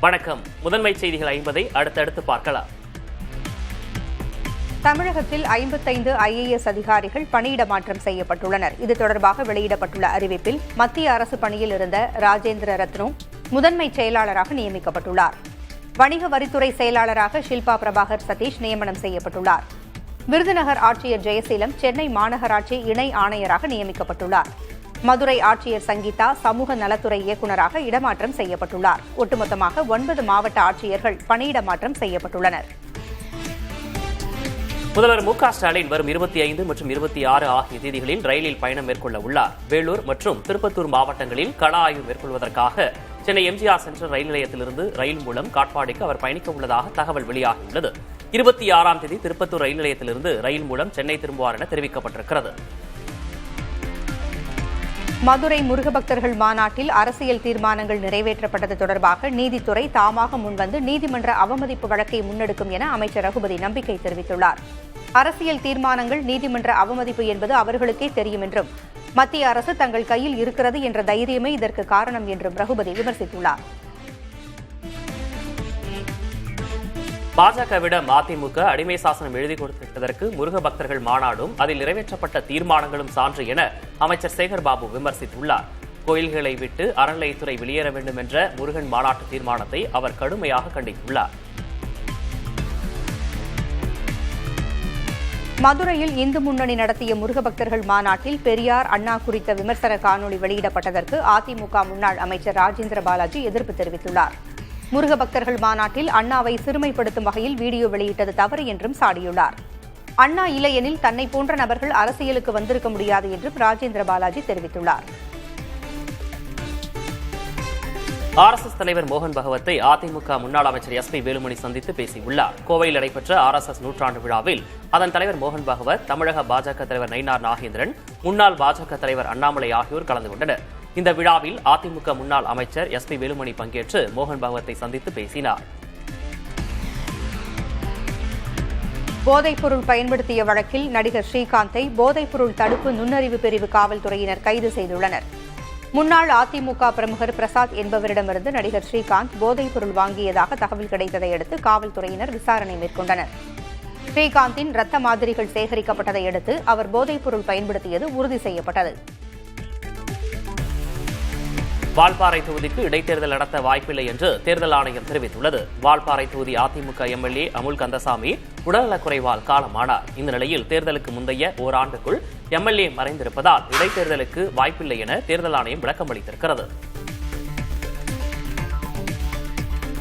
வணக்கம். முதன்மை செய்திகள் 50 அடுத்தடுத்து பார்க்கலாம். தமிழகத்தில் 55 IAS அதிகாரிகள் பணியிட மாற்றம் செய்யப்பட்டுள்ளனர். இது தொடர்பாக வெளியிடப்பட்டுள்ள அறிவிப்பில் மத்திய அரசு பணியில் இருந்த ராஜேந்திர ரத்னு முதன்மை செயலாளராக நியமிக்கப்பட்டுள்ளார். வணிக வரித்துறை செயலாளராக ஷில்பா பிரபாகர் சதீஷ் நியமனம் செய்யப்பட்டுள்ளார். விருதுநகர் ஆட்சியர் ஜெயசீலம் சென்னை மாநகராட்சி இணை ஆணையராக நியமிக்கப்பட்டுள்ளார். மதுரை ஆட்சியர் சங்கீதா சமூக நலத்துறை இயக்குநராக இடமாற்றம் செய்யப்பட்டுள்ளார். ஒட்டுமொத்தமாக 9 மாவட்ட ஆட்சியர்கள் பணியிட மாற்றம் செய்யப்பட்டுள்ளனர். முதல்வர் மு.க.ஸ்டாலின் வரும் 25 மற்றும் 26 ஆகிய தேதிகளில் ரயிலில் பயணம் மேற்கொள்ள உள்ளார். வேலூர் மற்றும் திருப்பத்தூர் மாவட்டங்களில் கள ஆய்வு மேற்கொள்வதற்காக சென்னை எம்ஜிஆர் சென்ட்ரல் ரயில் நிலையத்திலிருந்து ரயில் மூலம் காட்பாடிக்கு அவர் பயணிக்க உள்ளதாக தகவல் வெளியாகியுள்ளது. 26ஆம் தேதி திருப்பத்தூர் ரயில் நிலையத்திலிருந்து ரயில் மூலம் சென்னை திரும்புவார் என தெரிவிக்கப்பட்டிருக்கிறது. மதுரை முருகபக்தர்கள் மாநாட்டில் அரசியல் தீர்மானங்கள் நிறைவேற்றப்பட்டது தொடர்பாக நீதித்துறை தாமாக முன்வந்து நீதிமன்ற அவமதிப்பு வழக்கை முன்னெடுக்கும் என அமைச்சர் ரகுபதி நம்பிக்கை தெரிவித்துள்ளார். அரசியல் தீர்மானங்கள் நீதிமன்ற அவமதிப்பு என்பது அவர்களுக்கே தெரியும் என்றும் மத்திய அரசு தங்கள் கையில் இருக்கிறது என்ற தைரியமே இதற்கு காரணம் என்றும் ரகுபதி விமர்சித்துள்ளார். பாஜகவிடம் அதிமுக அடிமை சாசனம் எழுதி கொடுத்திருப்பதற்கு முருக பக்தர்கள் மாநாடும் அதில் நிறைவேற்றப்பட்ட தீர்மானங்களும் சான்று என அமைச்சர் சேகர் பாபு விமர்சித்துள்ளார். கோயில்களை விட்டு அறநிலையத்துறை வெளியேற வேண்டும் என்ற முருகன் மாநாட்டு தீர்மானத்தை அவர் கடுமையாக கண்டித்துள்ளார். மதுரையில் இந்து முன்னணி நடத்திய முருகபக்தர்கள் மாநாட்டில் பெரியார் அண்ணா குறித்த விமர்சன காணொலி வெளியிடப்பட்டதற்கு அதிமுக முன்னாள் அமைச்சர் ராஜேந்திர பாலாஜி எதிர்ப்பு தெரிவித்துள்ளார். முருகபக்தர்கள் மாநாட்டில் அண்ணாவை சிறுமைப்படுத்தும் வகையில் வீடியோ வெளியிட்டது தவறு என்றும் சாடியுள்ளார். அண்ணா இல்லையெனில் தன்னை போன்ற நபர்கள் அரசியலுக்கு வந்திருக்க முடியாது என்றும் ராஜேந்திர பாலாஜி தெரிவித்துள்ளார். RSS தலைவர் மோகன் பகவத்தை அதிமுக முன்னாள் அமைச்சர் SP வேலுமணி சந்தித்து பேசியுள்ளார். கோவையில் நடைபெற்ற RSS நூற்றாண்டு விழாவில் அதன் தலைவர் மோகன் பகவத், தமிழக பாஜக தலைவர் நயினார் நாகேந்திரன், முன்னாள் பாஜக தலைவர் அண்ணாமலை ஆகியோர் கலந்து கொண்டனர். இந்த விழாவில் அதிமுக முன்னாள் அமைச்சர் SP வேலுமணி பங்கேற்று மோகன் பகவத்தை சந்தித்து பேசினார். போதைப்பொருள் பயன்படுத்திய வழக்கில் நடிகர் ஸ்ரீகாந்தை போதைப்பொருள் தடுப்பு நுண்ணறிவு பிரிவு காவல்துறையினர் கைது செய்துள்ளனர். முன்னாள் அதிமுக பிரமுகர் பிரசாத் என்பவரிடமிருந்து நடிகர் ஸ்ரீகாந்த் போதைப்பொருள் வாங்கியதாக தகவல் கிடைத்ததை அடுத்து காவல்துறையினர் விசாரணை மேற்கொண்டனர். ஸ்ரீகாந்தின் ரத்த மாதிரிகள் சேகரிக்கப்பட்டதை அடுத்து அவர் போதைப்பொருள் பயன்படுத்தியது உறுதி செய்யப்பட்டது. வால்பாறை தொகுதிக்கு இடைத்தேர்தல் நடத்த வாய்ப்பில்லை என்று தேர்தல் ஆணையம் தெரிவித்துள்ளது. வால்பாறை தொகுதி அதிமுக MLA அமுல் கந்தசாமி உடல்நலக்குறைவால் காலமானார். இந்த நிலையில் தேர்தலுக்கு முந்தைய ஓராண்டுக்குள் MLA மறைந்திருப்பதால் இடைத்தேர்தலுக்கு வாய்ப்பில்லை என தேர்தல் ஆணையம் விளக்கம் அளித்திருக்கிறது.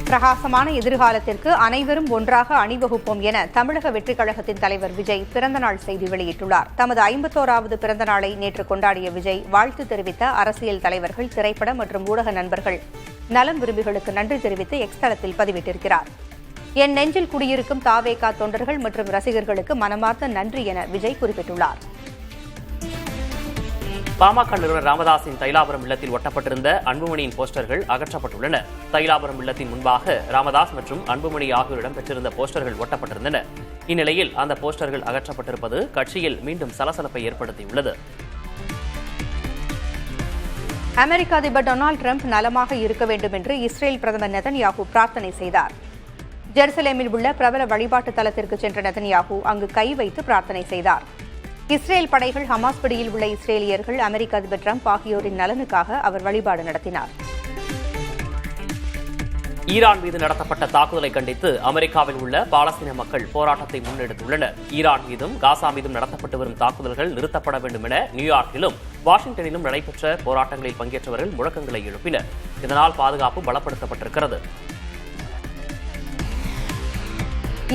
பிரகாசமான எதிர்காலத்திற்கு அனைவரும் ஒன்றாக அணிவகுப்போம் என தமிழக வெற்றிக் கழகத்தின் தலைவர் விஜய் பிறந்தநாள் செய்தி வெளியிட்டுள்ளார். தமது 51வது பிறந்த நாளை நேற்று கொண்டாடிய விஜய் வாழ்த்து தெரிவித்த அரசியல் தலைவர்கள், திரைப்பட மற்றும் ஊடக நண்பர்கள், நலம் விரும்பிகளுக்கு நன்றி தெரிவித்து எக்ஸ் தளத்தில் பதிவிட்டிருக்கிறார். என் நெஞ்சில் குடியிருக்கும் தாவேகா தொண்டர்கள் மற்றும் ரசிகர்களுக்கு மனமார்ந்த நன்றி என விஜய் குறிப்பிட்டுள்ளார். பாமக நிறுவனர் ராமதாசின் தைலாபுரம் இல்லத்தில் ஒட்டப்பட்டிருந்த அன்புமணியின் போஸ்டர்கள் அகற்றப்பட்டுள்ளன. தைலாபுரம் இல்லத்தின் முன்பாக ராமதாஸ் மற்றும் அன்புமணி ஆகியோர் இடம்பெற்றிருந்த போஸ்டர்கள் ஒட்டப்பட்டிருந்தன. இந்நிலையில் அந்த போஸ்டர்கள் அகற்றப்பட்டிருப்பது கட்சியில் மீண்டும் சலசலப்பை ஏற்படுத்தியுள்ளது. அமெரிக்க அதிபர் டொனால்டு டிரம்ப் நலமாக இருக்க வேண்டும் என்று இஸ்ரேல் பிரதமர் நெதன்யாகு பிரார்த்தனை செய்தார். ஜெருசலேமில் உள்ள பிரபல வழிபாட்டு தலத்திற்கு சென்ற நெதன்யாகு அங்கு கை வைத்து பிரார்த்தனை செய்தார். இஸ்ரேல் படைகள் ஹமாஸ் பிடியில் உள்ள இஸ்ரேலியர்கள், அமெரிக்க அதிபர் டிரம்ப் ஆகியோரின் நலனுக்காக அவர் வழிபாடு நடத்தினார். ஈரான் மீது நடத்தப்பட்ட தாக்குதலை கண்டித்து அமெரிக்காவில் உள்ள பாலஸ்தீன மக்கள் போராட்டத்தை முன்னெடுத்துள்ளனர். ஈரான் மீதும் காசா மீதும் நடத்தப்பட்டு வரும் தாக்குதல்கள் நிறுத்தப்பட வேண்டும் என நியூயார்க்கிலும் வாஷிங்டனிலும் நடைபெற்ற போராட்டங்களில் பங்கேற்றவர்கள் முழக்கங்களை எழுப்பினர். இதனால் பாதுகாப்பு பலப்படுத்தப்பட்டிருக்கிறது.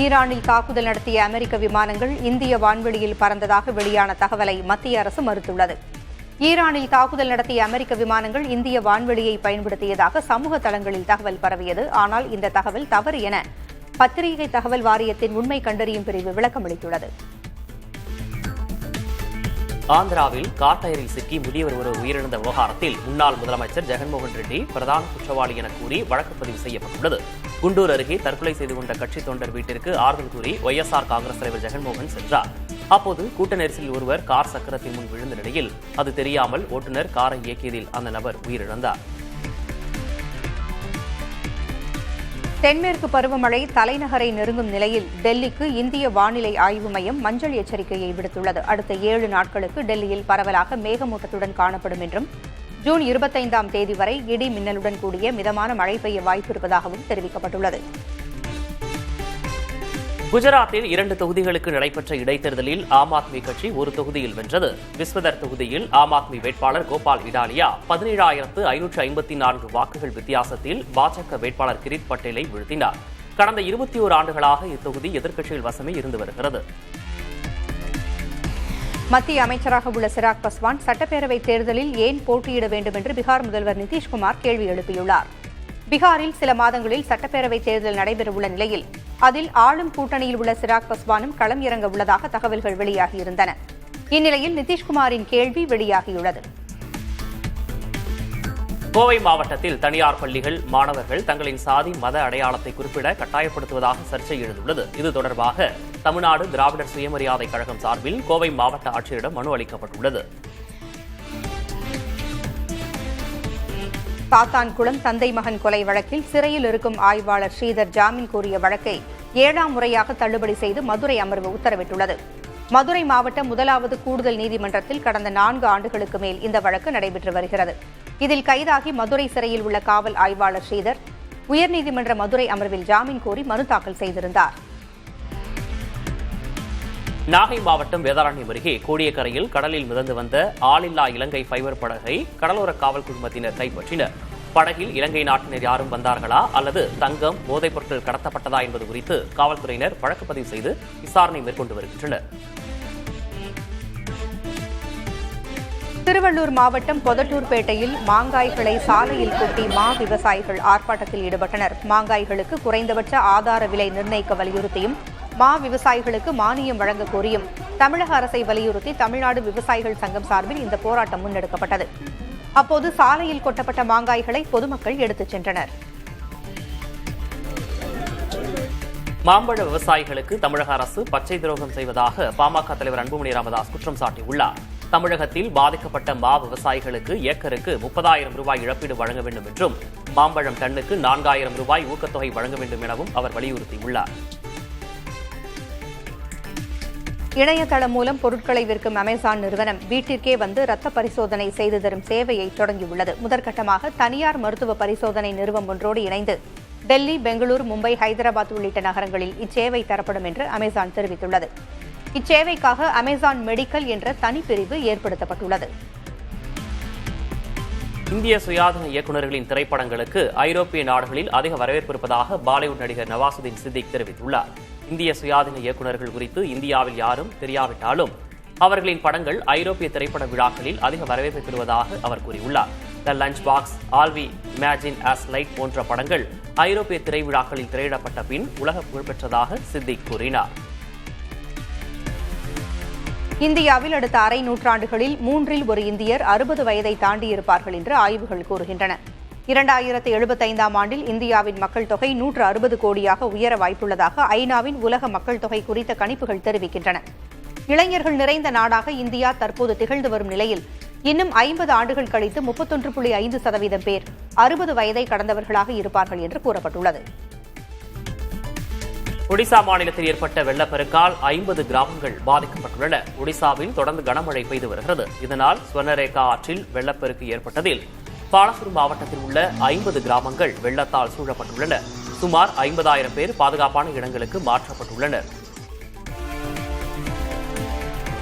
ஈரானில் தாக்குதல் நடத்திய அமெரிக்க விமானங்கள் இந்திய வான்வெளியில் பறந்ததாக வெளியான தகவலை மத்திய அரசு மறுத்துள்ளது. ஈரானில் தாக்குதல் நடத்திய அமெரிக்க விமானங்கள் இந்திய வான்வெளியை பயன்படுத்தியதாக சமூக தளங்களில் தகவல் பரவியது. ஆனால் இந்த தகவல் தவறு என பத்திரிகை தகவல் வாரியத்தின் உண்மை கண்டறியும் பிரிவு விளக்கமளித்துள்ளது. ஆந்திராவில் காட்டயரில் சிக்கி முதியவர் ஒருவர் உயிரிழந்த விவகாரத்தில் முன்னாள் முதலமைச்சர் ஜெகன்மோகன் ரெட்டி பிரதான குற்றவாளி என கூறி வழக்கு பதிவு செய்யப்பட்டுள்ளது. குண்டூர் அருகே தற்கொலை செய்து கொண்ட கட்சி தொண்டர் வீட்டிற்கு ஆறுதல் கூறி YSR காங்கிரஸ் தலைவர் ஜெகன்மோகன் சென்றார். அப்போது கூட்ட நெரிசலில் ஒருவர் கார் சக்கரத்தின் முன் விழுந்த நிலையில் அது தெரியாமல் ஓட்டுநர் காரை இயக்கியதில் அந்த நபர் உயிரிழந்தார். தென்மேற்கு பருவமழை தலைநகரை நெருங்கும் நிலையில் டெல்லிக்கு இந்திய வானிலை ஆய்வு மையம் மஞ்சள் எச்சரிக்கையை விடுத்துள்ளது. அடுத்த 7 நாட்களுக்கு டெல்லியில் பரவலாக மேகமூட்டத்துடன் காணப்படும் என்றும் ஜூன் 25ஆம் தேதி வரை இடி மின்னலுடன் கூடிய மிதமான மழை பெய்ய வாய்ப்பு இருப்பதாகவும் தெரிவிக்கப்பட்டுள்ளது. குஜராத்தில் 2 தொகுதிகளுக்கு நடைபெற்ற இடைத்தேர்தலில் ஆம் ஆத்மி கட்சி ஒரு தொகுதியில் வென்றது. விஸ்வதர் தொகுதியில் ஆம் ஆத்மி வேட்பாளர் கோபால் இடாலியா 17,554 வாக்குகள் வித்தியாசத்தில் பாஜக வேட்பாளர் கிரித் பட்டேலை வீழ்த்தினார். கடந்த 21 ஆண்டுகளாக இத்தொகுதி எதிர்க்கட்சிகள் வசமே இருந்து வருகிறது. மத்திய அமைச்சராக உள்ள சிராக் பஸ்வான் சட்டப்பேரவைத் தேர்தலில் ஏன் போட்டியிட வேண்டும் என்று பீகார் முதல்வர் நிதிஷ்குமார் கேள்வி எழுப்பியுள்ளார். பீகாரில் சில மாதங்களில் சட்டப்பேரவைத் தேர்தல் நடைபெறவுள்ள நிலையில் அதில் ஆளும் கூட்டணியில் உள்ள சிராக் பஸ்வானும் களம் இறங்க உள்ளதாக தகவல்கள் வெளியாகியிருந்தன. இந்நிலையில் நிதிஷ்குமாரின் கேள்வி வெளியாகியுள்ளது. கோவை மாவட்டத்தில் தனியார் பள்ளிகள் மாணவர்கள் தங்களின் சாதி மத அடையாளத்தை குறிப்பிட கட்டாயப்படுத்துவதாக சர்ச்சை எழுந்துள்ளது. இது தொடர்பாக தமிழ்நாடு திராவிடர் சுயமரியாதை கழகம் சார்பில் கோவை மாவட்ட ஆட்சியரிடம் மனு அளிக்கப்பட்டுள்ளது. சாத்தான்குளம் தந்தை மகன் கொலை வழக்கில் சிறையில் இருக்கும் ஆய்வாளர் ஸ்ரீதர் ஜாமீன் கோரிய வழக்கை 7ஆம் முறையாக தள்ளுபடி செய்து மதுரை அமர்வு உத்தரவிட்டுள்ளது. மதுரை மாவட்ட 1வது கூடுதல் நீதிமன்றத்தில் கடந்த 4 ஆண்டுகளுக்கு மேல் இந்த வழக்கு நடைபெற்று வருகிறது. இதில் கைதாகி மதுரை சிறையில் உள்ள காவல் ஆய்வாளர் ஸ்ரீதர் உயர்நீதிமன்ற மதுரை அமர்வில் ஜாமீன் கோரி மனு தாக்கல் செய்திருந்தார். நாகை மாவட்டம் வேதாரண்யம் அருகே கோடியக்கரையில் கடலில் மிதந்து வந்த ஆளில்லா இலங்கை ஃபைபர் படகை கடலோர காவல் குழுமத்தினர் கைப்பற்றினர். படகில் இலங்கை நாட்டினர் யாரும் வந்தார்களா அல்லது தங்கம், போதைப் பொருட்கள் கடத்தப்பட்டதா என்பது குறித்து காவல்துறையினர் வழக்குப்பதிவு செய்து விசாரணை மேற்கொண்டு வருகின்றனர். திருவள்ளூர் மாவட்டம் பொதட்டூர்பேட்டையில் மாங்காய்களை சாலையில் கொட்டி மா விவசாயிகள் ஆர்ப்பாட்டத்தில் ஈடுபட்டனர். மாங்காய்களுக்கு குறைந்தபட்ச ஆதார விலை நிர்ணயிக்க வலியுறுத்தியும் மா விவசாயிகளுக்கு மானியம் வழங்க கோரியும் தமிழக அரசை வலியுறுத்தி தமிழ்நாடு விவசாயிகள் சங்கம் சார்பில் இந்த போராட்டம் முன்னெடுக்கப்பட்டது. அப்போது சாலையில் கொட்டப்பட்ட மாங்காய்களை பொதுமக்கள் எடுத்துச் சென்றனர். மாம்பழ விவசாயிகளுக்கு தமிழக அரசு பச்சை துரோகம் செய்வதாக பாமக தலைவர் அன்புமணி ராமதாஸ் குற்றம் சாட்டியுள்ளார். தமிழகத்தில் பாதிக்கப்பட்ட மா விவசாயிகளுக்கு ஏக்கருக்கு 30,000 ரூபாய் இழப்பீடு வழங்க வேண்டும் என்றும் மாம்பழம் டன்னுக்கு 4,000 ரூபாய் ஊக்கத்தொகை வழங்க வேண்டும் எனவும் அவர் வலியுறுத்தியுள்ளார். இணையதளம் மூலம் பொருட்களை விற்கும் அமேசான் நிறுவனம் வீட்டிற்கே வந்து ரத்த பரிசோதனை செய்து தரும் சேவையை தொடங்கியுள்ளது. முதற்கட்டமாக தனியார் மருத்துவ பரிசோதனை நிறுவனம் ஒன்றோடு இணைந்து டெல்லி, பெங்களூரு, மும்பை, ஹைதராபாத் உள்ளிட்ட நகரங்களில் இச்சேவை தரப்படும் என்று அமேசான் தெரிவித்துள்ளது. இச்சேவைக்காக அமேசான் மெடிக்கல் என்ற தனிப்பிரிவு ஏற்படுத்தப்பட்டுள்ளது. இந்திய சுயாதீன இயக்குநர்களின் திரைப்படங்களுக்கு ஐரோப்பிய நாடுகளில் அதிக வரவேற்பு இருப்பதாக பாலிவுட் நடிகர் நவாசுதீன் சித்திக் தெரிவித்துள்ளார். இந்திய சுயாதீன இயக்குநர்கள் குறித்து இந்தியாவில் யாரும் தெரியாவிட்டாலும் அவர்களின் படங்கள் ஐரோப்பிய திரைப்பட விழாக்களில் அதிக வரவேற்பை பெறுவதாக அவர் கூறியுள்ளார். The lunch box, all we imagine as light போன்ற படங்கள் ஐரோப்பிய திரைவிழாக்களில் திரையிடப்பட்ட பின் உலக புகழ்பெற்றதாக சித்திக் கூறினார். இந்தியாவில் அடுத்த அரை நூற்றாண்டுகளில் 3இல் ஒரு இந்தியர் 60 வயதை தாண்டியிருப்பார்கள் என்று ஆய்வுகள் கூறுகின்றன. 2075ஆம் ஆண்டில் இந்தியாவின் மக்கள் தொகை 160 கோடியாக உயர வாய்ப்புள்ளதாக ஐநாவின் உலக மக்கள் தொகை குறித்த கணிப்புகள் தெரிவிக்கின்றன. இளைஞர்கள் நிறைந்த நாடாக இந்தியா தற்போது திகழ்ந்து வரும் நிலையில் இன்னும் 50 ஆண்டுகள் கழித்து 31.5% பேர் 60 வயதை கடந்தவர்களாக இருப்பார்கள் என்று கூறப்பட்டுள்ளது. ஒடிசா மாநிலத்தில் ஏற்பட்ட வெள்ளப்பெருக்கால் 50 கிராமங்கள் பாதிக்கப்பட்டுள்ளன. ஒடிசாவில் தொடர்ந்து கனமழை பெய்து வருகிறது. இதனால் ஸ்வர்ணரேகா ஆற்றில் வெள்ளப்பெருக்கு ஏற்பட்டதில் பாலசூர் மாவட்டத்தில் உள்ள 50 கிராமங்கள் வெள்ளத்தால் சூழப்பட்டுள்ளன. சுமார் 50,000 பேர் பாதுகாப்பான இடங்களுக்கு மாற்றப்பட்டுள்ளனர்.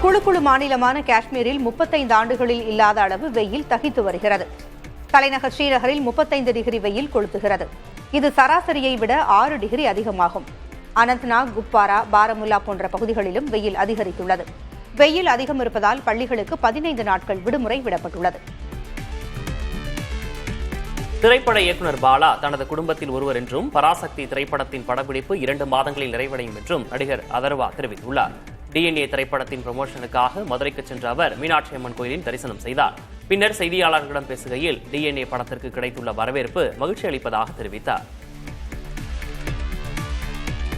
குழு மாநிலமான காஷ்மீரில் 35 ஆண்டுகளில் இல்லாத அளவு வெயில் தகித்து வருகிறது. தலைநகர் ஸ்ரீநகரில் 35 டிகிரி வெயில் கொளுத்துகிறது. இது சராசரியை விட 6 டிகிரி அதிகமாகும். அனந்த்நாக், குப்வாரா, பாரமுல்லா போன்ற பகுதிகளிலும் வெயில் அதிகரித்துள்ளது. வெயில் அதிகம் இருப்பதால் பள்ளிகளுக்கு 15 நாட்கள் விடுமுறை விடப்பட்டுள்ளது. திரைப்பட இயக்குநர் பாலா தனது குடும்பத்தில் ஒருவர் என்றும் பராசக்தி திரைப்படத்தின் படப்பிடிப்பு 2 மாதங்களில் நிறைவடையும் என்றும் நடிகர் அதர்வா தெரிவித்துள்ளார். DNA திரைப்படத்தின் ப்ரமோஷனுக்காக மதுரைக்கு சென்ற அவர் மீனாட்சி அம்மன் கோயிலில் தரிசனம் செய்தார். பின்னர் செய்தியாளர்களிடம் பேசுகையில் DNA படத்திற்கு கிடைத்துள்ள வரவேற்பு மகிழ்ச்சி அளிப்பதாக தெரிவித்தார்.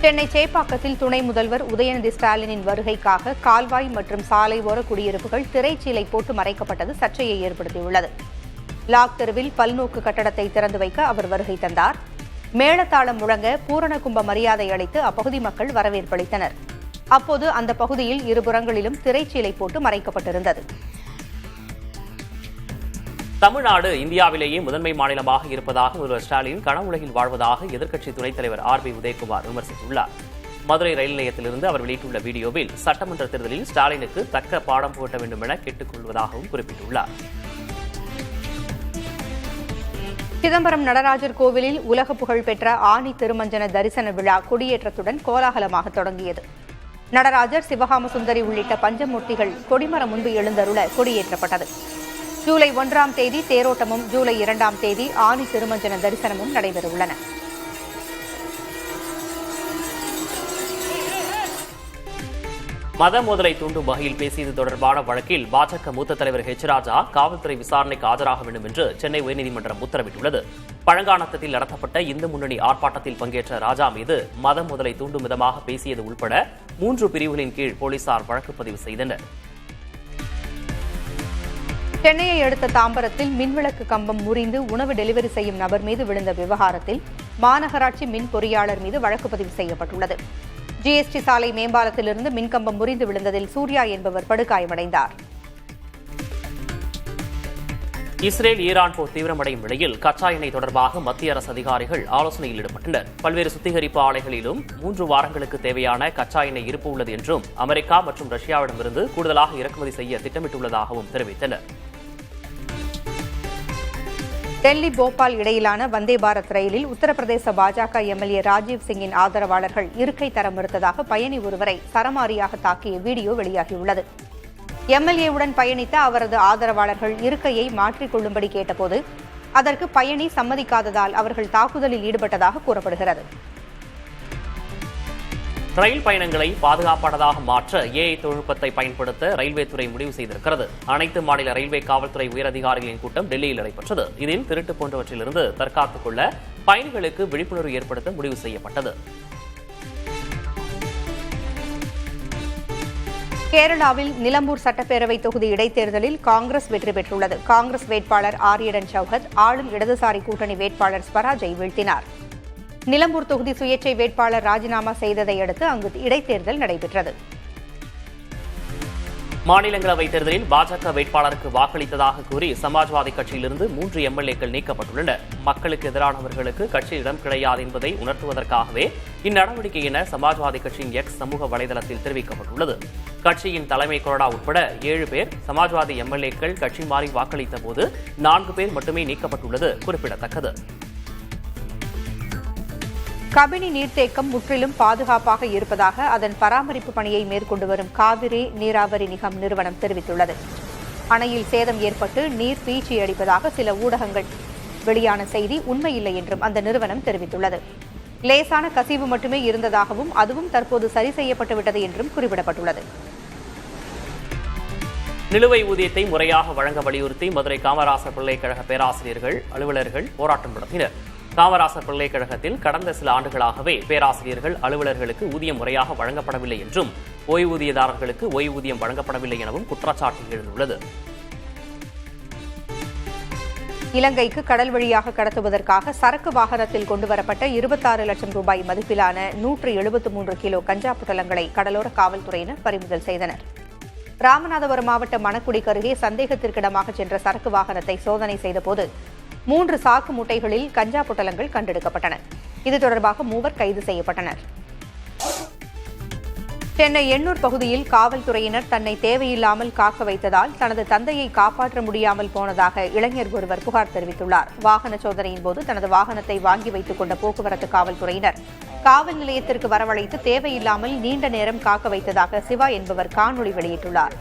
சென்னை சேப்பாக்கத்தில் துணை முதல்வர் உதயநிதி ஸ்டாலினின் வருகைக்காக கால்வாய் மற்றும் சாலை ஓர குடியிருப்புகள் திரைச்சீலை போட்டு மறைக்கப்பட்டது சர்ச்சையை ஏற்படுத்தியுள்ளது. லாக் தெருவில் பல்நோக்கு கட்டடத்தை திறந்து வைக்க அவர் வருகை தந்தார். மேளதாளம் முழங்க பூரண கும்ப மரியாதை அளித்து அப்பகுதி மக்கள் வரவேற்பளித்தனர். அப்போது அந்த பகுதியில் இருபுறங்களிலும் திரைச்சீலை போட்டு மறைக்கப்பட்டிருந்தது. தமிழ்நாடு இந்தியாவிலேயே முதன்மை மாநிலமாக இருப்பதாக முதல்வர் ஸ்டாலின் கனவுலகில் வாழ்வதாக எதிர்க்கட்சி துணைத் தலைவர் RB உதயகுமார் விமர்சித்துள்ளார். மதுரை ரயில் நிலையத்திலிருந்து அவர் வெளியிட்டுள்ள வீடியோவில் சட்டமன்ற தேர்தலில் ஸ்டாலினுக்கு தக்க பாடம் புகட்ட வேண்டும் என கேட்டுக் கொள்வதாகவும் குறிப்பிட்டுள்ளார். சிதம்பரம் நடராஜர் கோவிலில் உலக புகழ் பெற்ற ஆனி திருமஞ்சன தரிசன விழா கொடியேற்றத்துடன் கோலாகலமாக தொடங்கியது. நடராஜர், சிவகாம சுந்தரி உள்ளிட்ட பஞ்சமூர்த்திகள் கொடிமரம் முன்பு எழுந்தருள கொடியேற்றப்பட்டது. ஜூலை 1ஆம் தேதி தேரோட்டமும் ஜூலை 2ஆம் தேதி ஆனி திருமஞ்சன தரிசனமும் நடைபெறவுள்ளன. மத மோதலை தூண்டும் வகையில் பேசியது தொடர்பான வழக்கில் பாஜக மூத்த தலைவர் ராஜா காவல்துறை விசாரணைக்கு ஆஜராக வேண்டும் என்று சென்னை உயர்நீதிமன்றம் உத்தரவிட்டுள்ளது. பழங்கானத்தில் நடத்தப்பட்ட இந்து முன்னணி ஆர்ப்பாட்டத்தில் பங்கேற்ற ராஜா மீது மத மோதலை தூண்டும் விதமாக பேசியது உள்பட 3 பிரிவுகளின் கீழ் போலீசார் வழக்கு பதிவு செய்தனர். சென்னையை அடுத்த தாம்பரத்தில் மின்விளக்கு கம்பம் முறிந்து உணவு டெலிவரி செய்யும் நபர் மீது விழுந்த விவகாரத்தில் மாநகராட்சி மின் பொறியாளர் மீது வழக்கு பதிவு செய்யப்பட்டுள்ளது. GST சாலை மேம்பாலத்திலிருந்து மின்கம்பம் முறிந்து விழுந்ததில் சூர்யா என்பவர் படுகாயமடைந்தார். இஸ்ரேல் ஈரான் போர் தீவிரமடையும் நிலையில் கச்சா எண்ணெய் தொடர்பாக மத்திய அரசு அதிகாரிகள் ஆலோசனையில் ஈடுபட்டனர். பல்வேறு சுத்திகரிப்பு ஆலைகளிலும் 3 வாரங்களுக்கு தேவையான கச்சா எண்ணெய் இருப்பு உள்ளது என்றும் அமெரிக்கா மற்றும் ரஷ்யாவிடமிருந்து கூடுதலாக இறக்குமதி செய்ய திட்டமிட்டுள்ளதாகவும் தெரிவித்தனர். டெல்லி போபால் இடையிலான வந்தே பாரத் ரயிலில் உத்தரப்பிரதேச பாஜக MLA ராஜீவ் சிங்கின் ஆதரவாளர்கள் இருக்கை தர மறுத்ததாக பயணி ஒருவரை சரமாரியாக தாக்கிய வீடியோ வெளியாகியுள்ளது. MLA-உடன் பயணித்த அவரது ஆதரவாளர்கள் இருக்கையை மாற்றிக்கொள்ளும்படி கேட்டபோது அதற்கு பயணி சம்மதிக்காததால் அவர்கள் தாக்குதலில் ஈடுபட்டதாக கூறப்படுகிறது. ரயில் பயணங்களை பாதுகாப்பானதாக மாற்ற AI தொழில்நுட்பத்தை பயன்படுத்த ரயில்வே துறை முடிவு செய்திருக்கிறது. அனைத்து மாநில ரயில்வே காவல்துறை உயரதிகாரிகளின் கூட்டம் டெல்லியில் நடைபெற்றது. இதில் திருட்டு போன்றவற்றிலிருந்து தற்காத்துக் கொள்ள பயணிகளுக்கு விழிப்புணர்வு ஏற்படுத்த முடிவு செய்யப்பட்டது. கேரளாவில் நிலம்பூர் சட்டப்பேரவை தொகுதி இடைத்தேர்தலில் காங்கிரஸ் வெற்றி பெற்றுள்ளது. காங்கிரஸ் வேட்பாளர் ஆரியடன் சௌஹத் ஆளும் இடதுசாரி கூட்டணி வேட்பாளர் ஸ்வராஜை வீழ்த்தினார். நிலம்பூர் தொகுதி சுயேட்சை வேட்பாளர் ராஜினாமா செய்ததை அடுத்து அங்கு இடைத்தேர்தல் நடைபெற்றது. மாநிலங்களவை தேர்தலில் பாஜக வேட்பாளருக்கு வாக்களித்ததாக கூறி சமாஜ்வாதி கட்சியிலிருந்து 3 MLA-க்கள் நீக்கப்பட்டுள்ளனர். மக்களுக்கு எதிரானவர்களுக்கு கட்சியில் இடம் கிடையாது என்பதை உணர்த்துவதற்காகவே இந்நடவடிக்கை என சமாஜ்வாதி கட்சியின் X சமூக வலைதளத்தில் தெரிவிக்கப்பட்டுள்ளது. கட்சியின் தலைமை கொறடா உட்பட 7 பேர் சமாஜ்வாதி MLA-க்கள் கட்சி மாறி வாக்களித்த போது 4 பேர் மட்டுமே நீக்கப்பட்டுள்ளது குறிப்பிடத்தக்கது. கபினி நீர்த்தேக்கம் முற்றிலும் பாதுகாப்பாக இருப்பதாக அதன் பராமரிப்பு பணியை மேற்கொண்டு வரும் காவிரி நீராவரி நிகம் நிறுவனம் தெரிவித்துள்ளது. அணையில் சேதம் ஏற்பட்டு நீர் பீச்சி அடிப்பதாக சில ஊடகங்கள் வெளியான செய்தி உண்மையில்லை என்றும் அந்த நிறுவனம் தெரிவித்துள்ளது. லேசான கசிவு மட்டுமே இருந்ததாகவும் அதுவும் தற்போது சரி செய்யப்பட்டுவிட்டது என்றும் குறிப்பிடப்பட்டுள்ளது. நிலுவை ஊதியத்தை முறையாக வழங்க வலியுறுத்தி மதுரை காமராசர் பல்கலைக்கழக பேராசிரியர்கள் அலுவலர்கள் போராட்டம் நடத்தினர். காமராசர் பல்கலைக்கழகத்தில் கடந்த சில ஆண்டுகளாகவே பேராசிரியர்கள் அலுவலர்களுக்கு ஊதியம் முறையாக வழங்கப்படவில்லை என்றும் ஓய்வூதியதாரர்களுக்கு ஓய்வூதியம் வழங்கப்படவில்லை எனவும் குற்றச்சாட்டு எழுந்துள்ளது. இலங்கைக்கு கடல் வழியாக கடத்துவதற்காக சரக்கு வாகனத்தில் கொண்டுவரப்பட்ட 26 லட்சம் ரூபாய் மதிப்பிலான 173 கிலோ கஞ்சா புட்டலங்களை கடலோர காவல்துறையினர் பறிமுதல் செய்தனர். ராமநாதபுரம் மாவட்டம் மணக்குடிக்கு அருகே சந்தேகத்திற்கிடமாக சென்ற சரக்கு வாகனத்தை சோதனை செய்தபோது 3 சாக்கு மூட்டைகளில் கஞ்சா பொட்டலங்கள் கண்டெடுக்கப்பட்டன. இது தொடர்பாக 3 கைது செய்யப்பட்டனர். சென்னை எண்ணூர் பகுதியில் காவல்துறையினர் தன்னை தேவையில்லாமல் காக்க வைத்ததால் தனது தந்தையை காப்பாற்ற முடியாமல் போனதாக இளைஞர் ஒருவர் புகார் தெரிவித்துள்ளார். வாகன சோதனையின் போது தனது வாகனத்தை வாங்கி வைத்துக் கொண்ட போக்குவரத்து காவல்துறையினர் காவல் நிலையத்திற்கு வரவழைத்து தேவையில்லாமல் நீண்ட நேரம் காக்க வைத்ததாக சிவா என்பவர் காணொலி வெளியிட்டுள்ளார்.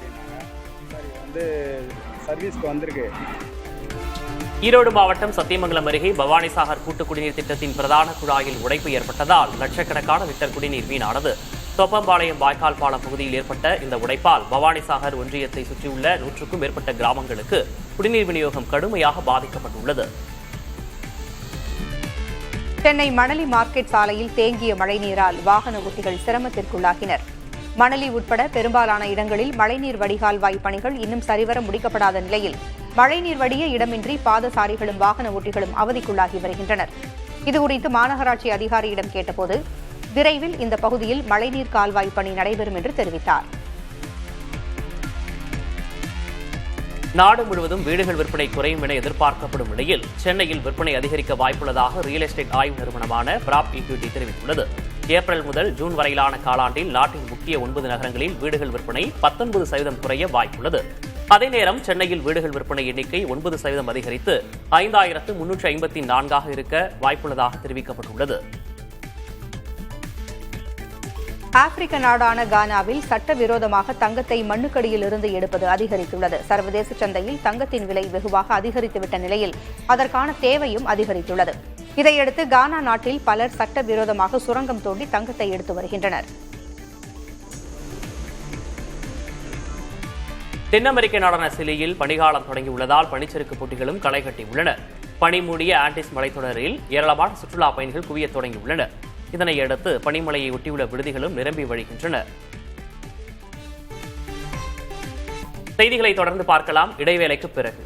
ஈரோடு மாவட்டம் சத்தியமங்கலம் அருகே பவானிசாகர் கூட்டு குடிநீர் திட்டத்தின் பிரதான குழாயில் உடைப்பு ஏற்பட்டதால் லட்சக்கணக்கான லிட்டர் குடிநீர் வீணானது. தொப்பம்பாளையம் வாய்க்கால் பாலம் பகுதியில் ஏற்பட்ட இந்த உடைப்பால் பவானிசாகர் ஒன்றியத்தை சுற்றியுள்ள 100க்கும் மேற்பட்ட கிராமங்களுக்கு குடிநீர் விநியோகம் கடுமையாக பாதிக்கப்பட்டுள்ளது. சென்னை மணலி மார்க்கெட் சாலையில் தேங்கிய மழைநீரால் வாகன ஓட்டிகள் சிரமத்திற்குள்ளாகினர். மணலி உட்பட பெரும்பாலான இடங்களில் மழைநீர் வடிகால் வாய் பணிகள் இன்னும் சரிவர முடிக்கப்படாத நிலையில் மழைநீர் வடிய இடமின்றி பாதசாரிகளும் வாகன ஓட்டிகளும் அவதிக்குள்ளாகி வருகின்றனர். இதுகுறித்து மாநகராட்சி அதிகாரியிடம் கேட்டபோது விரைவில் இந்த பகுதியில் மழைநீர் கால்வாய் பணி நடைபெறும் என்று தெரிவித்தார். நாடு முழுவதும் வீடுகள் விற்பனை குறையும் என எதிர்பார்க்கப்படும் நிலையில் சென்னையில் விற்பனை அதிகரிக்க வாய்ப்புள்ளதாக ரியல் எஸ்டேட் ஆய்வு நிறுவனமான பிராப் ஈக்விட்டி தெரிவித்துள்ளது. ஏப்ரல் முதல் ஜூன் வரையிலான காலாண்டில் நாட்டின் முக்கிய 9 நகரங்களில் வீடுகள் விற்பனை 19% குறைய வாய்ப்புள்ளது. அதே நேரம் சென்னையில் வீடுகள் விற்பனை எண்ணிக்கை 9% அதிகரித்து 5354 இருக்க வாய்ப்புள்ளதாக தெரிவிக்கப்பட்டுள்ளது. ஆப்பிரிக்க நாடான கானாவில் சட்டவிரோதமாக தங்கத்தை மண்ணுக்கடியில் இருந்து எடுப்பது அதிகரித்துள்ளது. சர்வதேச சந்தையில் தங்கத்தின் விலை வெகுவாக அதிகரித்துவிட்ட நிலையில் அதற்கான தேவையும் அதிகரித்துள்ளது. இதையடுத்து கானா நாட்டில் பலர் சட்டவிரோதமாக சுரங்கம் தோண்டி தங்கத்தை எடுத்து வருகின்றனர். தென் அமெரிக்க நாடான சிலியில் பனிகாலம் தொடங்கியுள்ளதால் பனிச்சறுக்கு போட்டிகளும் களை கட்டியுள்ளன. பனி மூடிய ஆண்டிஸ் மலைத்தொடரில் ஏராளமான சுற்றுலா பயணிகள் குவியத் தொடங்கியுள்ளனர். இதனையடுத்து பனிமலையை ஒட்டியுள்ள விடுதிகளும் நிரம்பி வழிகின்றன. செய்திகளை தொடர்ந்து பார்க்கலாம் இடைவேளைக்கு பிறகு.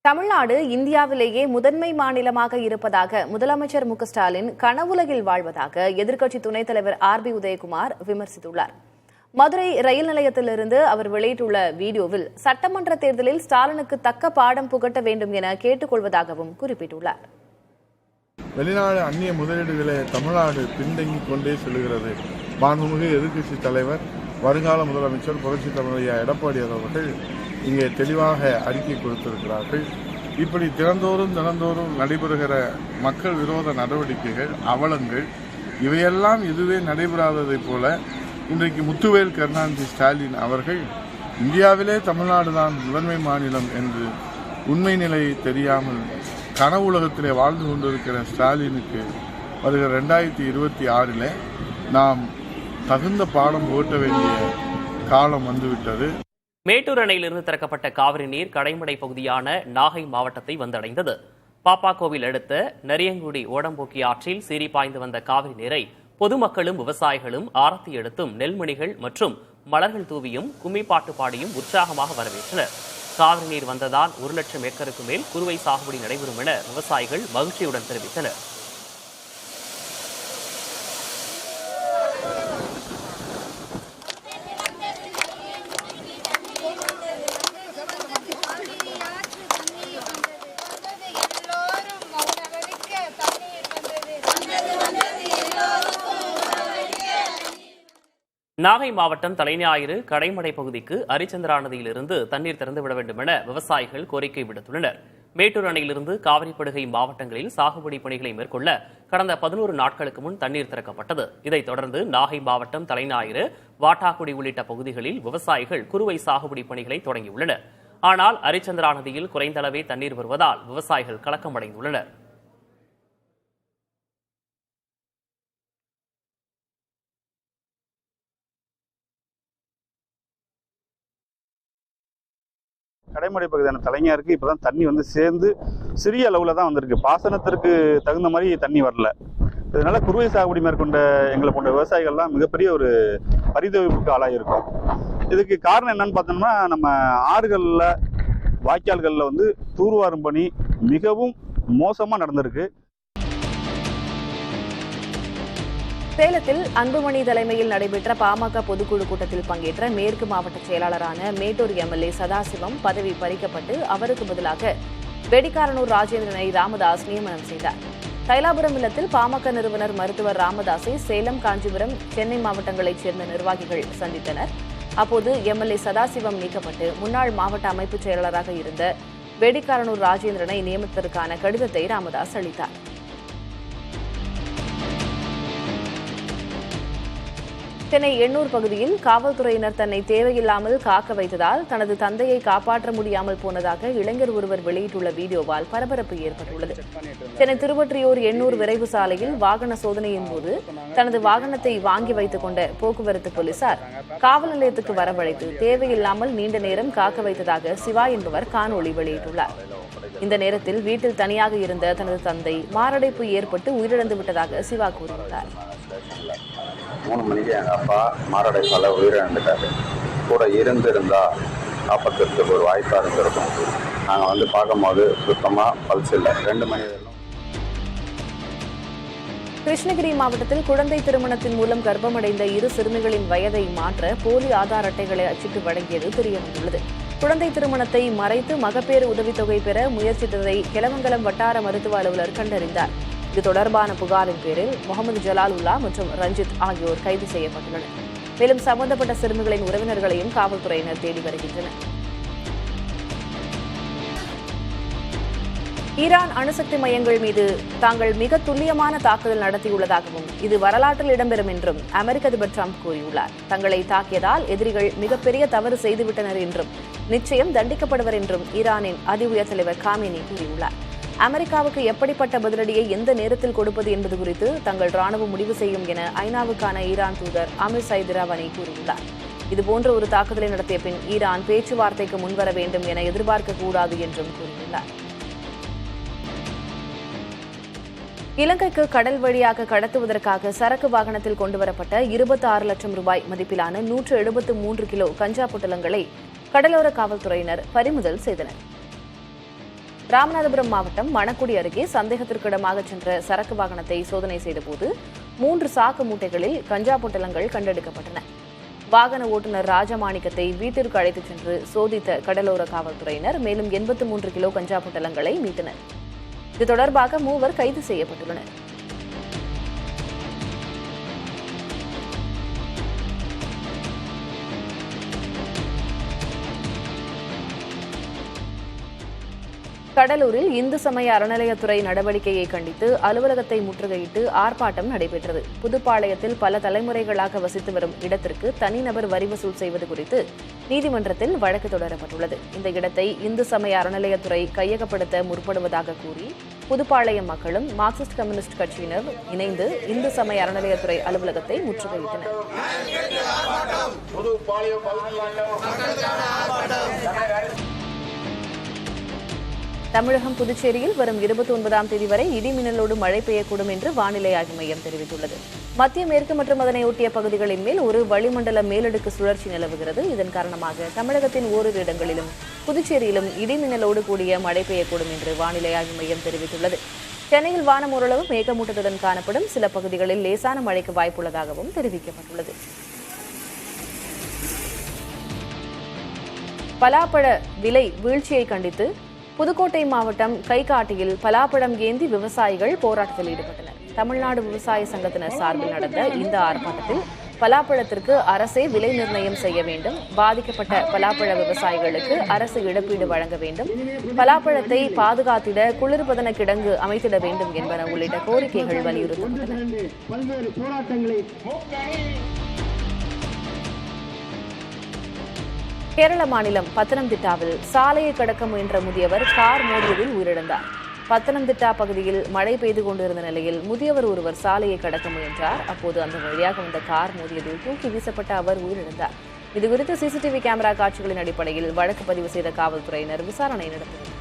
தமிழ்நாடு இந்தியாவிலேயே முதன்மை மாநிலமாக இருப்பதாக முதலமைச்சர் மு க ஸ்டாலின் கனவுலகில் வாழ்வதாக எதிர்க்கட்சி துணைத் தலைவர் RB உதயகுமார் விமர்சித்துள்ளார். மதுரை ரயில் நிலையத்திலிருந்து அவர் வெளியிட்டுள்ள வீடியோவில் சட்டமன்ற தேர்தலில் ஸ்டாலினுக்கு தக்க பாடம் புகட்ட வேண்டும் என கேட்டுக் கொள்வதாகவும் குறிப்பிட்டுள்ளார். வெளிநாடு அந்நிய முதலீடுகளை தமிழ்நாடு பின்தங்கிக் கொண்டே செல்கிறது. மாண்புமிகு எதிர்க்கட்சி தலைவர் வருங்கால முதலமைச்சர் புரட்சித் தலைவர் எடப்பாடி அவர்கள் இங்கே தெளிவாக அறிக்கை கொடுத்திருக்கிறார்கள். இப்படி தினந்தோறும் நடைபெறுகிற மக்கள் விரோத நடவடிக்கைகள், அவலங்கள் இவையெல்லாம் இதுவே நடைபெறாததைப் போல இன்றைக்கு முத்துவேல் கருணாநிதி ஸ்டாலின் அவர்கள் இந்தியாவிலே தமிழ்நாடுதான் முதன்மை மாநிலம் என்று உண்மை நிலையை தெரியாமல் கனவுலகத்திலே வாழ்ந்து கொண்டிருக்கிற ஸ்டாலினுக்கு வருகிற 2026 நாம் தகுந்த பாடம் புகட்ட வேண்டிய காலம் வந்துவிட்டது. மேட்டூர் அணையிலிருந்து திறக்கப்பட்ட காவிரி நீர் கடைமடை பகுதியான நாகை மாவட்டத்தை வந்தடைந்தது. பாப்பாக்கோவில் அடுத்த நரியங்குடி ஓடம்போக்கி ஆற்றில் சீறி பாய்ந்து வந்த காவிரி நீரை பொதுமக்களும் விவசாயிகளும் ஆரத்தி எடுத்தும் நெல்மணிகள் மற்றும் மலர்கள் தூவியும் கும்மிப்பாட்டு பாடியும் உற்சாகமாக வரவேற்றனர். காவிரி நீர் வந்ததால் 1 லட்சம் ஏக்கருக்கு மேல் குறுவை சாகுபடி நடைபெறும் என விவசாயிகள் மகிழ்ச்சியுடன் தெரிவித்தனர். நாகை மாவட்டம் தலைஞாயிறு கடைமடை பகுதிக்கு அரிச்சந்திரா நதியிலிருந்து தண்ணீர் திறந்துவிட வேண்டும் என விவசாயிகள் கோரிக்கை விடுத்துள்ளனர். மேட்டூர் அணையிலிருந்து காவிரிப்படுகை மாவட்டங்களில் சாகுபடி பணிகளை மேற்கொள்ள கடந்த 11 நாட்களுக்கு முன் தண்ணீர் திறக்கப்பட்டது. இதைத் தொடர்ந்து நாகை மாவட்டம் தலைஞாயிறு, வாட்டாக்குடி உள்ளிட்ட பகுதிகளில் விவசாயிகள் குறுவை சாகுபடி பணிகளை தொடங்கியுள்ளனர். ஆனால் அரிச்சந்திரா நதியில் குறைந்த அளவே தண்ணீர் வருவதால் விவசாயிகள் கலக்கமடைந்துள்ளனர். கடைமடை பகுதியான தலைஞருக்கு இப்பதான் தண்ணி சேர்ந்து சிறிய அளவுல தான் வந்திருக்கு. பாசனத்திற்கு தகுந்த மாதிரி தண்ணி வரல. இதனால குறுவை சாகுபடி மேற்கொண்ட எங்களை போன்ற விவசாயிகள்லாம் மிகப்பெரிய ஒரு பரிதவிப்புக்கு ஆளாயிருக்கும். இதுக்கு காரணம் என்னன்னு பார்த்தோம்னா, நம்ம ஆறுகளில் வாய்க்கால்களில் தூர்வாரும் பணி மிகவும் மோசமா நடந்திருக்கு. சேலத்தில் அன்புமணி தலைமையில் நடைபெற்ற பாமக பொதுக்குழு கூட்டத்தில் பங்கேற்ற மேற்கு மாவட்ட செயலாளரான மேட்டூர் MLA சதாசிவம் பதவி பறிக்கப்பட்டு அவருக்கு பதிலாக வெடிக்காரனூர் ராஜேந்திரனை ராமதாஸ் நியமனம் செய்தார். தைலாபுரம் இல்லத்தில் பாமக நிறுவனர் மருத்துவர் ராமதாஸை சேலம், காஞ்சிபுரம், சென்னை மாவட்டங்களைச் சேர்ந்த நிர்வாகிகள் சந்தித்தனர். அப்போது MLA சதாசிவம் நீக்கப்பட்டு முன்னாள் மாவட்ட அமைப்பு செயலாளராக இருந்த வெடிக்காரனூர் ராஜேந்திரனை நியமித்ததற்கான கடிதத்தை ராமதாஸ் அளித்தார். சென்னை எண்ணூர் பகுதியில் காவல்துறையினர் தன்னை தேவையில்லாமல் காக்க வைத்ததால் தனது தந்தையை காப்பாற்ற முடியாமல் போனதாக இளைஞர் ஒருவர் வெளியிட்டுள்ள வீடியோவால் பரபரப்பு ஏற்பட்டுள்ளது. சென்னை திருவொற்றியூர் எண்ணூர் விரைவு சாலையில் வாகன சோதனையின் போது தனது வாகனத்தை வாங்கி வைத்துக் கொண்ட போக்குவரத்து போலீசார் காவல் நிலையத்துக்கு வரவழைத்து தேவையில்லாமல் நீண்ட நேரம் காக்க வைத்ததாக சிவா என்பவர் காணொலி வெளியிட்டுள்ளார். இந்த நேரத்தில் வீட்டில் தனியாக இருந்த தனது தந்தை மாரடைப்பு ஏற்பட்டு உயிரிழந்து விட்டதாக சிவா கூறியுள்ளார். 3 மணிக்கு எங்கள் அப்பா மாரடைப்பால் உயிரிழந்துட்டாரு. கூட இருந்திருந்தா காப்பாற்றுறதுக்கு ஒரு வாய்ப்பாக இருந்திருக்கும். நாங்கள் வந்து பார்க்கும்போது சுத்தமாக பல்ஸ் இல்லை. 2 மணி வரையிலும். கிருஷ்ணகிரி மாவட்டத்தில் குழந்தை திருமணத்தின் மூலம் கர்ப்பமடைந்த 2 சிறுமிகளின் வயதை மாற்ற போலி ஆதார் அட்டைகளை அச்சிட்டு வழங்கியது தெரியவந்துள்ளது. குழந்தை திருமணத்தை மறைத்து மகப்பேறு உதவித்தொகை பெற முயற்சித்ததை கிளமங்கலம் வட்டார மருத்துவ அலுவலர் கண்டறிந்தார். இது தொடர்பான புகாரின் பேரில் முகமது ஜலாலுல்லா மற்றும் ரஞ்சித் ஆகியோர் கைது செய்யப்பட்டுள்ளனர். மேலும் சம்பந்தப்பட்ட சிறுமிகளின் உறவினர்களையும் காவல்துறையினர் தேடி வருகின்றனர். ஈரான் அணுசக்தி மையங்கள் மீது தாங்கள் மிக துல்லியமான தாக்குதல் நடத்தியுள்ளதாகவும் இது வரலாற்றில் இடம்பெறும் என்றும் அமெரிக்க அதிபர் டிரம்ப் கூறியுள்ளார். தங்களை தாக்கியதால் எதிரிகள் மிகப்பெரிய தவறு செய்துவிட்டனர் என்றும் நிச்சயம் தண்டிக்கப்படுவர் என்றும் ஈரானின் அதி உயர் தலைவர் காமேனி கூறியுள்ளார். அமெரிக்காவுக்கு எப்படிப்பட்ட பதிலடியை எந்த நேரத்தில் கொடுப்பது என்பது குறித்து தங்கள் ராணுவம் முடிவு செய்யும் என ஐநாவுக்கான ஈரான் தூதர் அமீர் சயித் இராவனி கூறியுள்ளார். இதுபோன்ற ஒரு தாக்குதலை நடத்திய பின் ஈரான் பேச்சுவார்த்தைக்கு முன்வர வேண்டும் என எதிர்பார்க்கக்கூடாது என்றும் கூறியுள்ளார். இலங்கைக்கு கடல் வழியாக கடத்துவதற்காக சரக்கு வாகனத்தில் கொண்டுவரப்பட்ட 26 லட்சம் ரூபாய் மதிப்பிலான 173 கிலோ கஞ்சா பொட்டலங்களை கடலோர காவல்துறையினர் பறிமுதல் செய்தனர். ராமநாதபுரம் மாவட்டம் மணக்குடி அருகே சந்தேகத்திற்கிடமாக சென்ற சரக்கு வாகனத்தை சோதனை செய்தபோது 3 சாக்கு மூட்டைகளில் கஞ்சா பொட்டலங்கள் கண்டெடுக்கப்பட்டன. வாகன ஓட்டுநர் ராஜமாணிக்கத்தை வீட்டிற்கு அழைத்துச் சென்று சோதித்த கடலோர காவல்துறையினர் மேலும் 83 கிலோ கஞ்சா பொட்டலங்களை மீட்டனர். இது தொடர்பாக 3 கைது செய்யப்பட்டுள்ளனர். கடலூரில் இந்து சமய அறநிலையத்துறை நடவடிக்கையை கண்டித்து அலுவலகத்தை முற்றுகையிட்டு ஆர்ப்பாட்டம் நடைபெற்றது. புதுப்பாளையத்தில் பல தலைமுறைகளாக வசித்து வரும் இடத்திற்கு தனிநபர் வரி வசூல் செய்வது குறித்து நீதிமன்றத்தில் வழக்கு தொடரப்பட்டுள்ளது. இந்த இடத்தை இந்து சமய அறநிலையத்துறை கையகப்படுத்த முற்படுவதாக கூறி புதுப்பாளையம் மக்களும் மார்க்சிஸ்ட் கம்யூனிஸ்ட் கட்சியினர் இணைந்து இந்து சமய அறநிலையத்துறை அலுவலகத்தை முற்றுகையிட்டனர். தமிழகம் புதுச்சேரியில் வரும் 29ஆம் தேதி வரை இடிமின்னலோடு மழை பெய்யக்கூடும் என்று வானிலை ஆய்வு மையம் தெரிவித்துள்ளது. மத்திய மேற்கு மற்றும் அதனை ஒட்டிய பகுதிகளின் மேல் ஒரு வளிமண்டல மேலடுக்கு சுழற்சி நிலவுகிறது. இதன் காரணமாக தமிழகத்தின் ஓரிரு இடங்களிலும் புதுச்சேரியிலும் இடிமின்னலோடு கூடிய மழை பெய்யக்கூடும் என்று வானிலை ஆய்வு மையம் தெரிவித்துள்ளது. சென்னையில் வானம் ஓரளவு மேகமூட்டத்துடன் காணப்படும். சில பகுதிகளில் லேசான மழைக்கு வாய்ப்புள்ளதாகவும் தெரிவிக்கப்பட்டுள்ளது. பலாப்பழ விலை வீழ்ச்சியை கண்டித்து புதுக்கோட்டை மாவட்டம் கைகாட்டியில் பலாப்பழம் ஏந்தி விவசாயிகள் போராட்டத்தில் ஈடுபட்டனர். தமிழ்நாடு விவசாய சங்கத்தினர் சார்பில் நடந்த இந்த ஆர்ப்பாட்டத்தில் பலாப்பழத்திற்கு அரசே விலை நிர்ணயம் செய்ய வேண்டும், பாதிக்கப்பட்ட பலாப்பழ விவசாயிகளுக்கு அரசு இழப்பீடு வழங்க வேண்டும், பலாப்பழத்தை பாதுகாத்திட குளிர்பதன கிடங்கு அமைத்திட வேண்டும் என்பன உள்ளிட்ட கோரிக்கைகள் வலியுறுத்தப்பட்டன. கேரள மாநிலம் பத்தனம்திட்டாவில் சாலையை கடக்க முயன்ற முதியவர் கார் மோதியதில் உயிரிழந்தார். பத்தனம்திட்டா பகுதியில் மழை பெய்து கொண்டிருந்த நிலையில் முதியவர் ஒருவர் சாலையை கடக்க முயன்றார். அப்போது அந்த வழியாக வந்த கார் மோதியதில் தூக்கி வீசப்பட்ட அவர் உயிரிழந்தார். இதுகுறித்து சிசிடிவி கேமரா காட்சிகளின் அடிப்படையில் வழக்கு பதிவு செய்த காவல்துறையினர் விசாரணை நடத்தினர்.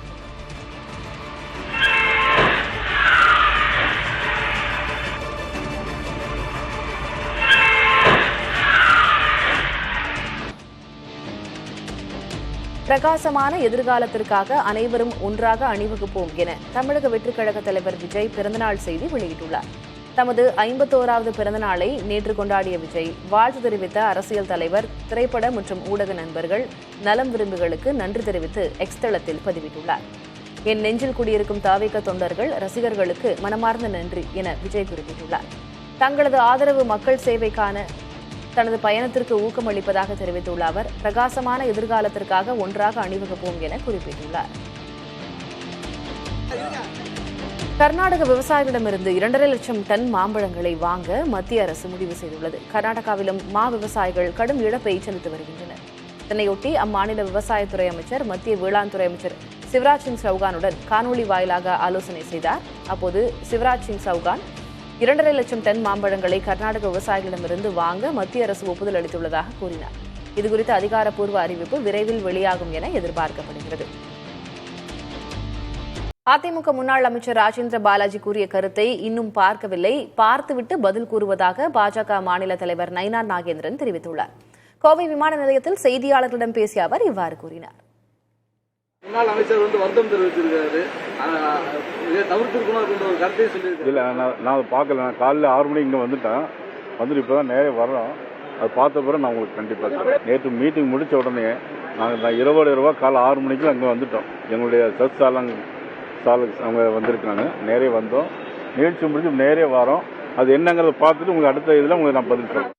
பிரகாசமான எதிர்காலத்திற்காக அனைவரும் ஒன்றாக அணிவகுப்போம் என தமிழக வெற்றிக் கழக தலைவர் விஜய் பிறந்தநாள் செய்தி வெளியிட்டுள்ளார். தமது 51வது பிறந்தநாளை நேற்று கொண்டாடிய விஜய் வாழ்த்து தெரிவித்த அரசியல் தலைவர், திரைப்பட மற்றும் ஊடக நண்பர்கள், நலம் விரும்பிகளுக்கு நன்றி தெரிவித்து எக்ஸ் தளத்தில் பதிவிட்டுள்ளார். என் நெஞ்சில் குடியிருக்கும் தாவேக தொண்டர்கள், ரசிகர்களுக்கு மனமார்ந்த நன்றி என விஜய் குறிப்பிட்டுள்ளார். தங்களது ஆதரவு மக்கள் சேவைக்கான தனது பயணத்திற்கு ஊக்கமளிப்பதாக தெரிவித்துள்ள அவர், பிரகாசமான எதிர்காலத்திற்காக ஒன்றாக அணிவகுப்போம் என குறிப்பிட்டுள்ளார். கர்நாடக விவசாயிகளிடமிருந்து 2.5 லட்சம் டன் மாம்பழங்களை வாங்க மத்திய அரசு முடிவு செய்துள்ளது. கர்நாடகாவிலும் மா விவசாயிகள் கடும் இழப்பை சந்தித்து வருகின்றனர். இதனையொட்டி அம்மாநில விவசாயத்துறை அமைச்சர் மத்திய வேளாண் துறை அமைச்சர் சிவராஜ் சிங் சௌகானுடன் காணொலி வாயிலாக ஆலோசனை செய்தார். அப்போது சிவராஜ் சிங் சௌகான் 2.5 லட்சம் டன் மாம்பழங்களை கர்நாடக விவசாயிகளிடமிருந்து வாங்க மத்திய அரசு ஒப்புதல் அளித்துள்ளதாக கூறினார். இதுகுறித்த அதிகாரப்பூர்வ அறிவிப்பு விரைவில் வெளியாகும் என எதிர்பார்க்கப்படுகிறது. அதிமுக முன்னாள் அமைச்சர் ராஜேந்திர பாலாஜி கூறிய கருத்தை இன்னும் பார்க்கவில்லை, பார்த்துவிட்டு பதில் கூறுவதாக பாஜக மாநில தலைவர் நயினார் நாகேந்திரன் தெரிவித்துள்ளார். கோவை விமான நிலையத்தில் செய்தியாளர்களிடம் பேசிய அவர் இவ்வாறு கூறினார். முன்னாள் அமைச்சர் வருத்தம் தெரிவிச்சிருக்காரு, தவிர்த்திருக்கணும் அப்படின்ற ஒரு கருத்தை சொல்லியிருக்காரு. இல்லை, நான் பார்க்கல. நான் காலையில் 6 மணிக்கு இங்கே வந்துட்டேன். வந்துட்டு இப்போ தான் நேரே வர்றோம். அது பார்த்த பிறகு நான் உங்களுக்கு கண்டிப்பாக சொல்கிறேன். நேற்று மீட்டிங் முடித்த உடனே நான் இரவு காலை 6 மணிக்கு அங்கே வந்துட்டோம். எங்களுடைய சர்ச் சாலுக்கு அவங்க வந்திருக்காங்க. நேரே வந்தோம், நிகழ்ச்சி முடிஞ்சு நேரே வரோம். அது என்னங்கிறத பார்த்துட்டு உங்களுக்கு அடுத்த இதில் உங்களுக்கு நான் பதில் சொல்கிறேன்.